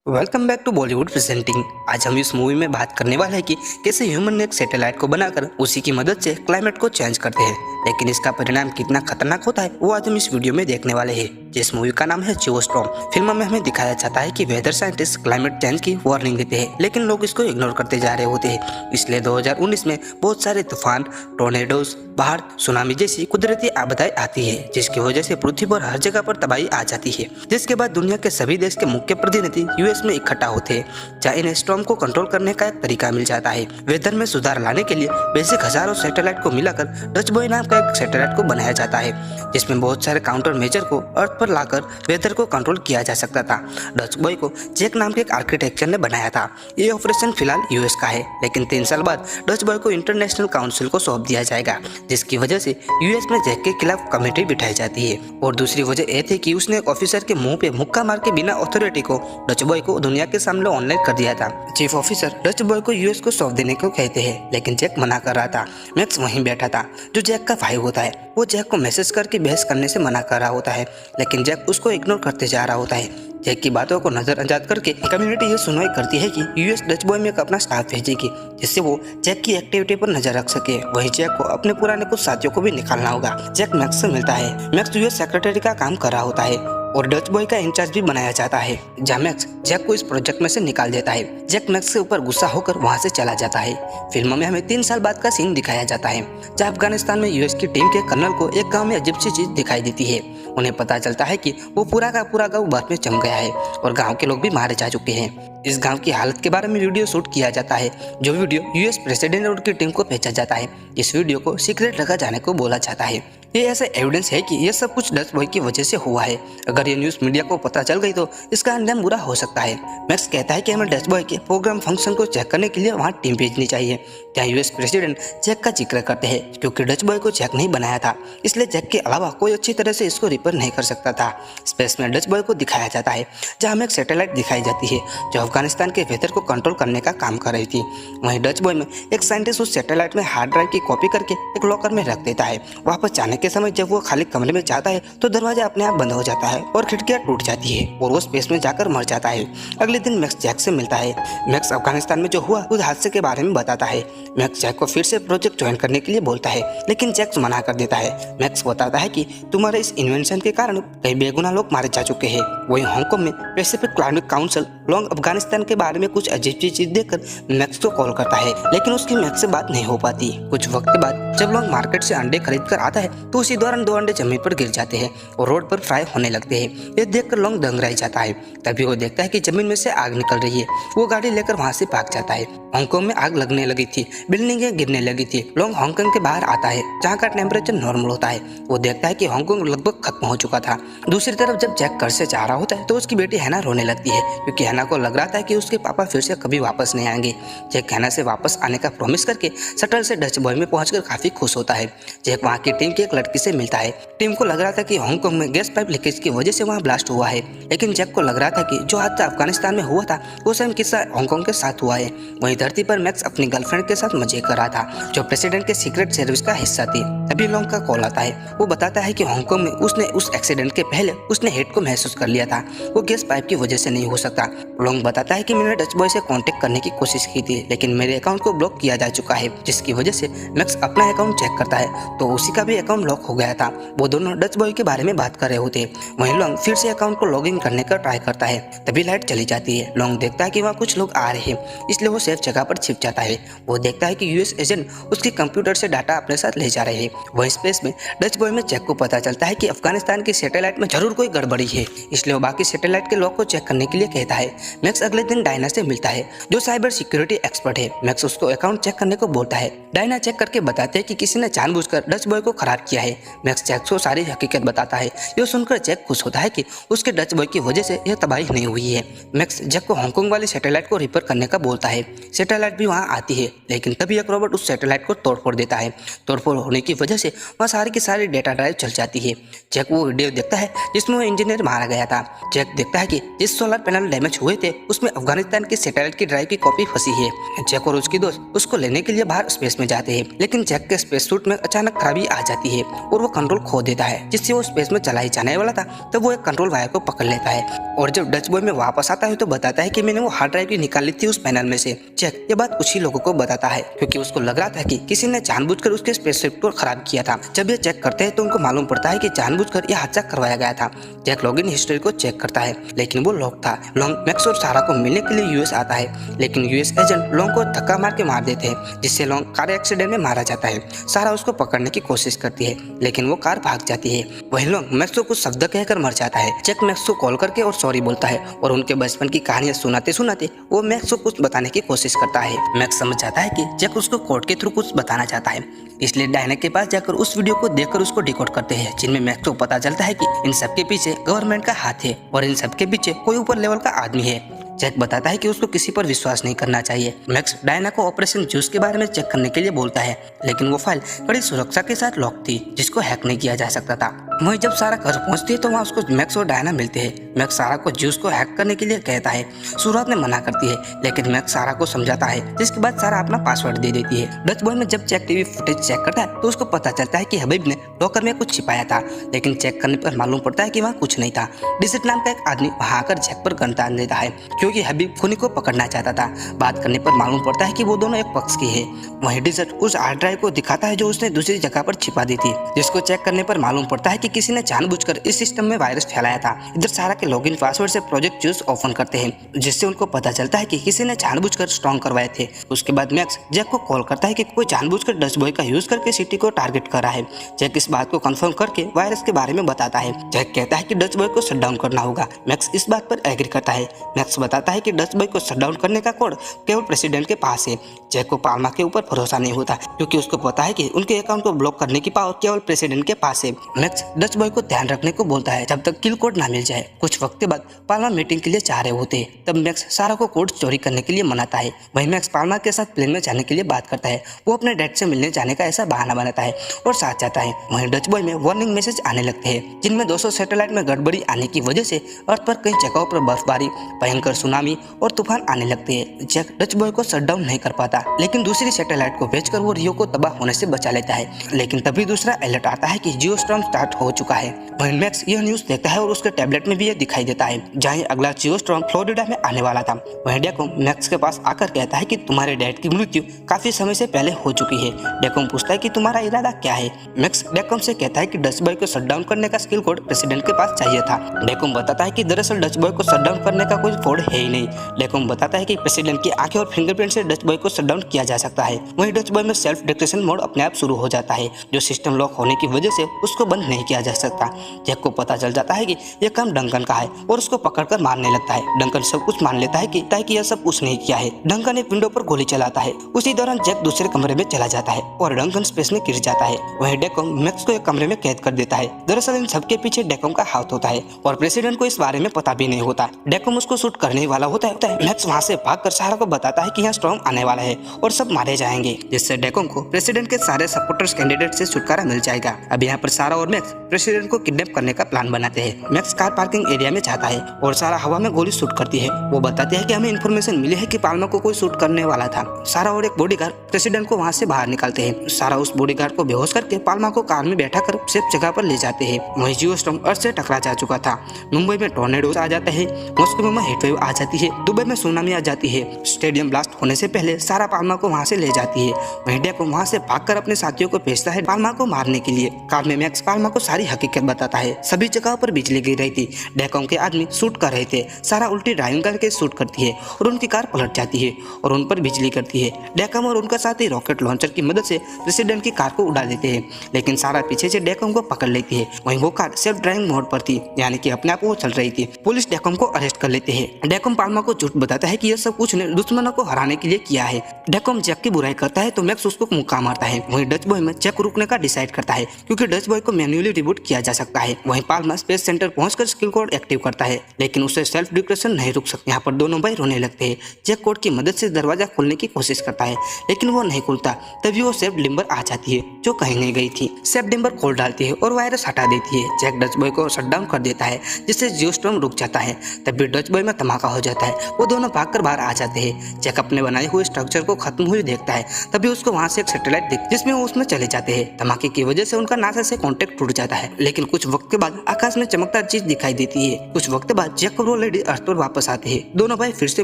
Welcome back to Bollywood presenting. आज हम इस मूवी में बात करने वाले हैं कि कैसे ह्यूमन ने एक सैटेलाइट को बनाकर उसी की मदद से क्लाइमेट को चेंज करते हैं, लेकिन इसका परिणाम कितना खतरनाक होता है वो आज हम इस वीडियो में देखने वाले हैं। जिस मूवी का नाम है जियोस्टॉर्म। फिल्म में हमें दिखाया जाता है कि वेदर साइंटिस्ट क्लाइमेट चेंज की वार्निंग देते हैं, लेकिन लोग इसको इग्नोर करते जा रहे होते हैं। इसलिए 2019 में बहुत सारे तूफान, टोर्नेडोज, बाढ़, सुनामी जैसी कुदरती आपदाएं आती है, जिसकी वजह से पृथ्वी पर हर जगह पर तबाही आ जाती है। जिसके बाद दुनिया के सभी देश के मुख्य प्रतिनिधि यूएस में इकट्ठा होते हैं, जहाँ इन स्टॉर्म को कंट्रोल करने का एक तरीका मिल जाता है। वेदर में सुधार लाने के लिए बेसिक हजारों सैटेलाइट को मिलाकर डच बॉय नाम का एक सैटेलाइट को बनाया जाता है, जिसमें बहुत सारे काउंटर मेजर को अर्थ पर लाकर वेदर को कंट्रोल किया जा सकता था। डच बॉय को जैक नाम के एक आर्किटेक्चर ने बनाया था। ये ऑपरेशन फिलहाल यूएस का है, लेकिन 3 साल बाद डच बॉय को इंटरनेशनल काउंसिल को सौंप दिया जाएगा, जिसकी वजह से यूएस में जैक के खिलाफ कमेटी बिठाई जाती है। और दूसरी वजह यह थी कि उसने एक ऑफिसर के मुंह पे मुक्का मार के बिना अथॉरिटी को डच बॉय को दुनिया के सामने ऑनलाइन कर दिया था। चीफ ऑफिसर डच बॉय को यूएस को सौंप देने को कहते हैं, लेकिन जैक मना कर रहा था। मैक्स वहीं बैठा था, जो जैक का भाई होता है। वो जैक को मैसेज करके बहस करने से मना कर रहा होता है, लेकिन जैक उसको इग्नोर करते जा रहा होता है। जैक की बातों को नजरअंदाज करके कम्युनिटी ये सुनवाई करती है कि यूएस डच बॉय में एक अपना स्टाफ भेजेगी, जिससे वो जैक की एक्टिविटी पर नजर रख सके। वहीं जैक को अपने पुराने कुछ साथियों को भी निकालना होगा। जैक मैक्स से मिलता है। मैक्स यूएस सेक्रेटरी का काम कर रहा होता है और डच बॉय का इंचार्ज भी बनाया जाता है, जहाँ मैक्स जैक को इस प्रोजेक्ट में से निकाल देता है। जैक मैक्स के ऊपर गुस्सा होकर वहां से चला जाता है। फिल्म में हमें 3 साल बाद का सीन दिखाया जाता है, जहाँ अफगानिस्तान में यूएस की टीम के कर्नल को एक गांव में अजीब सी चीज दिखाई देती है। उन्हें पता चलता है कि वो पूरा का पूरा गांव बर्फ में जम गया है और गांव के लोग भी मारे जा चुके हैं। इस गांव की हालत के बारे में वीडियो शूट किया जाता है, जो वीडियो यूएस प्रेसिडेंट और उनकी टीम को भेजा जाता है। इस वीडियो को सीक्रेट रखा जाने को बोला जाता है। ये ऐसा एविडेंस है कि ये सब कुछ डच बॉय की वजह से हुआ है। अगर ये न्यूज़ मीडिया को पता चल गई तो इसका अंजाम बुरा हो सकता है। मैक्स कहता है कि हमें डच बॉय के प्रोग्राम फंक्शन को चेक करने के लिए वहाँ टीम भेजनी चाहिए, जहाँ यूएस प्रेसिडेंट जैक का जिक्र करते हैं। क्योंकि डच बॉय को जैक नहीं बनाया था, इसलिए जैक के अलावा कोई अच्छी तरह से इसको रिपेयर नहीं कर सकता था। स्पेस में डच बॉय को दिखाया जाता है, जहाँ हमें एक सैटेलाइट दिखाई जाती है जो अफगानिस्तान के वेदर को कंट्रोल करने का काम कर रही थी। वहीं डच बॉय में एक साइंटिस्ट उस सैटेलाइट में हार्ड ड्राइव की कॉपी करके एक लॉकर में रख देता है। वापस जाने के समय जब वो खाली कमरे में जाता है तो दरवाजा अपने आप बंद हो जाता है और खिड़कियां टूट जाती है और वो स्पेस में जाकर मर जाता है। अगले दिन मैक्स जैक से मिलता है। मैक्स अफगानिस्तान में जो हुआ उस हादसे के बारे में बताता है। मैक्स जैक को फिर से प्रोजेक्ट ज्वाइन करने के लिए बोलता है, लेकिन जैक मना कर देता है। मैक्स बताता है कि तुम्हारे इस इन्वेंशन के कारण कई बेगुनाह लोग मारे जा चुके हैं। वहीं हांगकांग में पैसिफिक क्लाइमेट काउंसिल लोग अफगानिस्तान के बारे में कुछ अजीब चीज देखकर मैक्स को कॉल करता है, लेकिन उसकी मैक्स से बात नहीं हो पाती। कुछ वक्त के बाद जब लोग मार्केट से अंडे खरीद कर आता है तो उसी दौरान 2 अंडे जमीन पर गिर जाते हैं और रोड पर फ्राई होने लगते हैं। ये देखकर लोग दंग रह जाता है। तभी वो देखता है कि जमीन में से आग निकल रही है। वो गाड़ी लेकर वहां से भाग जाता है। हांगकांग में आग लगने लगी थी, बिल्डिंगें गिरने लगी थी। लोग हांगकांग के बाहर आता है, जहाँ का टेम्परेचर नॉर्मल होता है। वो देखता है कि हांगकांग लगभग खत्म हो चुका था। दूसरी तरफ जब जैक घर से जा रहा होता है तो उसकी बेटी हैना रोने लगती है, क्योंकि हैना को लग रहा था कि उसके पापा फिर से कभी वापस नहीं आएंगे। जैक हैना से वापस आने का प्रॉमिस करके शटल से डच बॉय में पहुंचकर काफी खुश होता है। जैक वहाँ की टीम की एक लड़की से मिलता है। टीम को लग रहा था कि हांगकांग में गैस पाइप लीकेज की वजह से वहाँ ब्लास्ट हुआ है, लेकिन जैक को लग रहा था कि जो हादसा अफगानिस्तान में हुआ था वो सेम किस्सा हांगकांग के साथ हुआ है। वहीं धरती पर मैक्स अपनी गर्लफ्रेंड के साथ मजे कर रहा था, जो प्रेसिडेंट के सीक्रेट सर्विस का हिस्सा थी। तभी लोंग का कॉल आता है। वो बताता है कि हांगकांग में उसने उस एक्सीडेंट के पहले उसने हेट को महसूस कर लिया था। वो गैस पाइप की वजह से नहीं हो सकता। लोंग बताता है कि मैंने डच बॉय से कांटेक्ट करने की कोशिश की थी, लेकिन मेरे अकाउंट को ब्लॉक किया जा चुका है, जिसकी वजह से मैक्स अपना अकाउंट चेक करता है तो उसी का भी अकाउंट लॉक हो गया था। वो दोनों डच बॉय के बारे में बात कर रहे होते। वहीं लोंग फिर से अकाउंट को लॉग इन करने का ट्राई करता है। तभी लाइट चली जाती है। लोंग देखता है कि वहाँ कुछ लोग आ रहे हैं, इसलिए वो सेफ जगह पर छिप जाता है। वो देखता है कि यूएस एजेंट उसके कंप्यूटर से डाटा अपने साथ ले जा रहे हैं। वहीं स्पेस में डच बॉय में जैक को पता चलता है कि अफगानिस्तान की सैटेलाइट में जरूर कोई गड़बड़ी है, इसलिए वो बाकी सैटेलाइट के लॉक को चेक करने के लिए कहता है। मैक्स अगले दिन डायना से मिलता है, जो साइबर सिक्योरिटी एक्सपर्ट है। मैक्स उसको अकाउंट चेक करने को बोलता है। डायना चेक करके बताते हैं कि किसी ने जानबूझकर डच बॉय को खराब किया है। मैक्स जैक को सारी हकीकत बताता है। ये सुनकर जैक खुश होता है कि उसके डच बॉय की वजह से यह तबाही नहीं हुई है। मैक्स जैक को हांगकांग वाली सैटेलाइट को रिपेयर करने का बोलता है। सैटेलाइट भी वहां आती है, लेकिन तभी एक रोबोट उस सैटेलाइट को तोड़फोड़ देता है। तोड़फोड़ होने की वजह वजह से वहाँ सारी की सारी डेटा ड्राइव चल जाती है। जैक वो वीडियो देखता है जिसमें वो इंजीनियर मारा गया था। जैक देखता है कि जिस सोलर पैनल डैमेज हुए थे उसमें अफगानिस्तान की सैटेलाइट की ड्राइव की कॉपी फंसी है। जैक और उसकी दोस्त उसको लेने के लिए बाहर स्पेस में जाते हैं, लेकिन जैक के स्पेस सूट में अचानक खराबी आ जाती है और वो कंट्रोल खो देता है, जिससे वो स्पेस में चला ही जाने वाला था। तब वो एक कंट्रोल वायर को पकड़ लेता है और जब डच बॉय में वापस आता है तो बताता है कि मैंने वो हार्ड ड्राइव निकाल ली थी उस पैनल में से। जैक ये बात कुछ ही लोगों को बताता है क्योंकि उसको लग रहा था कि किसी ने जानबूझकर उसके स्पेसशिप को खराब किया था। जब ये चेक करते हैं तो उनको मालूम पड़ता है कि जानबूझकर यह हादसा करवाया गया था। जैक लॉगिन हिस्ट्री को चेक करता है लेकिन वो लॉक था। लॉन्ग मैक्स और सारा को मिलने के लिए यूएस आता है, लेकिन यूएस एजेंट लॉन्ग को धक्का मार के मार देते हैं, जिससे लॉन्ग कार एक्सीडेंट में मारा जाता है। सारा उसको पकड़ने की कोशिश करती है लेकिन वो कार भाग जाती है। वही लॉन्ग मैक्स को कुछ शब्द कहकर मर जाता है। जैक मैक्स को कॉल करके और सॉरी बोलता है और उनके बचपन की कहानियां सुनाते सुनाते वो मैक्स को कुछ बताने की कोशिश करता है। मैक्स समझ जाता है कि जैक उसको कोर्ट के थ्रू कुछ बताना चाहता है, इसलिए डायना के पास जाकर उस वीडियो को देखकर उसको डिकोड करते हैं, जिनमें मैक्स को पता चलता है कि इन सब के पीछे गवर्नमेंट का हाथ है और इन सब के पीछे कोई ऊपर लेवल का आदमी है। जैक बताता है कि उसको किसी पर विश्वास नहीं करना चाहिए। मैक्स डायना को ऑपरेशन जूस के बारे में चेक करने के लिए बोलता है, लेकिन वो फाइल कड़ी सुरक्षा के साथ लॉक थी, जिसको हैक नहीं किया जा सकता था। वहीं जब सारा घर पहुंचती है तो वहाँ उसको मैक्स और डायना मिलते हैं। मैक्स सारा को जूस को हैक करने के लिए कहता है। शुरुआत में मना करती है, लेकिन मैक्स सारा को समझाता है, जिसके बाद सारा अपना पासवर्ड दे देती है। डच बॉय में जब जैक टीवी फुटेज चेक करता है तो उसको पता चलता है कि हबीब ने लॉकर में कुछ छिपाया था, लेकिन चेक करने पर मालूम पड़ता है कि वहाँ कुछ नहीं था। डिजिट नाम का एक आदमी वहाँ आकर जैक पर गन तान देता है क्योंकि हबीब खूनी को पकड़ना चाहता था। बात करने पर मालूम पड़ता है कि वो दोनों एक पक्ष के हैं। वहीं डिजिट उस हार्ड ड्राइव को दिखाता है जो उसने दूसरी जगह पर छिपा दी थी, जिसको चेक करने पर मालूम पड़ता है कि किसी ने जानबूझकर इस सिस्टम में वायरस फैलाया था। इधर सारा के लॉगिन पासवर्ड से प्रोजेक्ट जूस ओपन करते हैं, जिससे उनको पता चलता है कि किसी ने जानबूझकर स्ट्रॉन्ग करवाए थे। उसके बाद मैक्स जैक को कॉल करता है कि कोई जानबूझकर डच बॉय का यूज करके सिटी को टारगेट कर रहा है। जैक इस बात को कंफर्म करके वायरस के बारे में बताता है। जैक कहता है कि डच बॉय को शट डाउन करना होगा। मैक्स इस बात पर एग्री करता है। मैक्स बताता है कि डच बॉय को शट डाउन करने का कोड केवल प्रेसिडेंट के पास है। जैक को पाल्मा के ऊपर भरोसा नहीं होता क्योंकि उसको पता है कि उनके अकाउंट को ब्लॉक करने की पावर केवल प्रेसिडेंट के पास है। मैक्स डच बॉय को ध्यान रखने को बोलता है जब तक किल कोड ना मिल जाए। कुछ वक्त बाद पाल्मा मीटिंग के लिए जा रहे होते हैं, तब मैक्स सारा को कोड चोरी करने के लिए मनाता है। वहीं मैक्स पाल्मा के साथ प्लेन में जाने के लिए बात करता है। वो अपने डैड से मिलने जाने का ऐसा बहाना बनाता है और साथ जाता है। वहीं डच बॉय में वार्निंग मैसेज आने लगते हैं, जिनमें 200 सैटेलाइट में गड़बड़ी आने की वजह से अर्थ पर कई जगहों पर बर्फबारी, भयंकर सुनामी और तूफान आने लगते हैं। जैक डच बॉय को शट डाउन नहीं कर पाता, लेकिन दूसरी सैटेलाइट को भेजकर वो रियो को तबाह होने से बचा लेता है। लेकिन तभी दूसरा अलर्ट आता है कि जियोस्टॉर्म स्टार्ट हो चुका है। वहीं मैक्स यह न्यूज देखता है और उसके टैबलेट में भी यह दिखाई देता है, जहाँ अगला जियोस्टॉर्म फ्लोरिडा में आने वाला था। वहीं डेकोम मैक्स के पास आकर कहता है कि तुम्हारे डैड की मृत्यु काफी समय से पहले हो चुकी है। डेकोम पूछता है कि तुम्हारा इरादा क्या है। मैक्स डेकोम से कहता है कि डच बॉय को शट डाउन करने का स्किल कोड प्रेसिडेंट के पास चाहिए था। डेकोम बताता है कि दरअसल डच बॉय को शट डाउन करने का कोई कोड है ही नहीं। डेकोम बताता है कि प्रेसिडेंट की आंखें और फिंगरप्रिंट से डच बॉय को शट डाउन किया जा सकता है। वहीं डच बॉय में सेल्फ डिटेक्शन मोड अपने आप शुरू हो जाता है, जो सिस्टम लॉक होने की वजह से उसको बंद नहीं किया जा सकता। जैक को पता चल जाता है कि यह काम डंकन का है और उसको पकड़कर मारने लगता है। डंकन सब कुछ मान लेता है कि यह सब कुछ नहीं किया है। डंकन एक विंडो पर गोली चलाता है। उसी दौरान जैक दूसरे कमरे में चला जाता है और डंकन स्पेस में गिर जाता है। वहीं डेकोम मैक्स को एक कमरे में कैद कर देता है। दरअसल इन सबके पीछे डेकोम का हाथ होता है और प्रेसिडेंट को इस बारे में पता भी नहीं होता। डेकोम उसको शूट करने वाला होता है। मैक्स वहाँ से भागकर सारा को बताता है कि यहाँ स्टॉर्म आने वाला है और सब मारे जाएंगे, जिससे डेकोम को प्रेसिडेंट के सारे सपोर्टर्स कैंडिडेट से छुटकारा मिल जाएगा। अब यहाँ पर सारा और मैक्स प्रेसिडेंट को किडनैप करने का प्लान बनाते हैं। मैक्स कार पार्किंग एरिया में जाता है और सारा हवा में गोली शूट करती है। वो बताती है कि हमें इन्फॉर्मेशन मिली है कि पाल्मा को कोई शूट करने वाला था। सारा और एक बॉडीगार्ड प्रेसिडेंट को वहाँ से बाहर निकालते हैं। सारा उस बॉडीगार्ड को बेहोश करके पाल्मा को कार में बैठा कर सेफ जगह पर ले जाते हैं। वहीं जियोस्टॉर्म अर्थ से टकरा जा चुका था। मुंबई में टॉर्नेडोज आ जाते हैं, मॉस्को में हीटवेव आ जाती है, दुबई में सुनामी आ जाती है। स्टेडियम ब्लास्ट होने से पहले सारा पाल्मा को वहाँ से ले जाती है। वहीं डेकोम वहाँ से भागकर अपने साथियों को भेजता है पाल्मा को मारने के लिए। कार में मैक्स पाल्मा को सारी हकीकत बताता है। सभी जगहों पर बिजली गिर रही थी। डेकोम के आदमी शूट कर रहे थे। सारा उल्टी ड्राइविंग करके शूट करती है और उनकी कार पलट जाती है और उन पर बिजली करती है। डेकोम और उनका साथी रॉकेट लॉन्चर की मदद से प्रेसिडेंट की कार को उड़ा देते हैं, लेकिन सारा पीछे से डेकोम को पकड़ लेती है। वहीं वो कार सेल्फ ड्राइविंग मोड पर थी, यानी कि अपने आप वो चल रही थी। पुलिस डेकोम को अरेस्ट कर लेते हैं। डेकोम पाल्मा को झूठ बताता है कि यह सब कुछ ने दुश्मनों को हराने के लिए किया है। डेकोम जैक की बुराई करता है तो मैक्स उसको मुक्का मारता है। वहीं डच बॉय में जैक रुकने का डिसाइड करता है क्योंकि डच बॉय को मैन्युअली रिबूट किया जा सकता है। वहीं पाल्मर स्पेस सेंटर पहुंचकर स्किल कोड एक्टिव करता है, लेकिन उसे सेल्फ डिक्रेशन नहीं रुक सकता। यहाँ पर दोनों भाई रोने लगते हैं। जैक कोड की मदद से दरवाजा खोलने की कोशिश करता है, लेकिन वो नहीं खुलता। तभी वो सेफ डिम्बर आ जाती है, जो कहीं नहीं गई थी। सेफ डिम्बर खोल डालती है और वायरस हटा देती है। जैक डच बॉय को शट डाउन कर देता है, जिससे जियोस्टॉर्म रुक जाता है। तभी डच बॉय में धमाका हो जाता है। वो दोनों भागकर बाहर आ जाते हैं। जैक अपने बनाए हुए स्ट्रक्चर को खत्म हुए देखता है। तभी उसको वहां से एक सैटेलाइट दिखती, जिसमें वो उसमें चले जाते हैं। धमाके की वजह से उनका नासा से कांटेक्ट टूट जाता है, लेकिन कुछ वक्त के बाद आकाश में चमकदार चीज दिखाई देती है। कुछ वक्त बाद जैक और वो लेडी अर्थ पर वापस आते हैं। दोनों भाई फिर से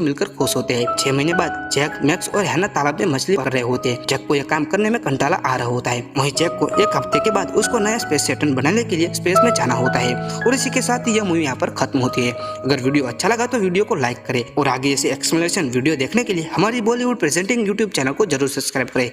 मिलकर खुश होते हैं। 6 महीने बाद जैक, मैक्स और हैना तालाब में मछली पकड़ रहे होते हैं। जैक को यह काम करने में कंटाला आ रहा होता है। वहीं जैक को एक हफ्ते के बाद उसको नया स्पेस स्टेशन बनाने के लिए स्पेस में जाना होता है। और इसी के साथ ही यह मूवी यहाँ पर खत्म होती है। अगर वीडियो अच्छा लगा तो वीडियो को लाइक करें और आगे ऐसे एक्सप्लेनेशन वीडियो देखने के लिए हमारी बॉलीवुड प्रेजेंटिंग यूट्यूब चैनल को जरूर सब्सक्राइब करें।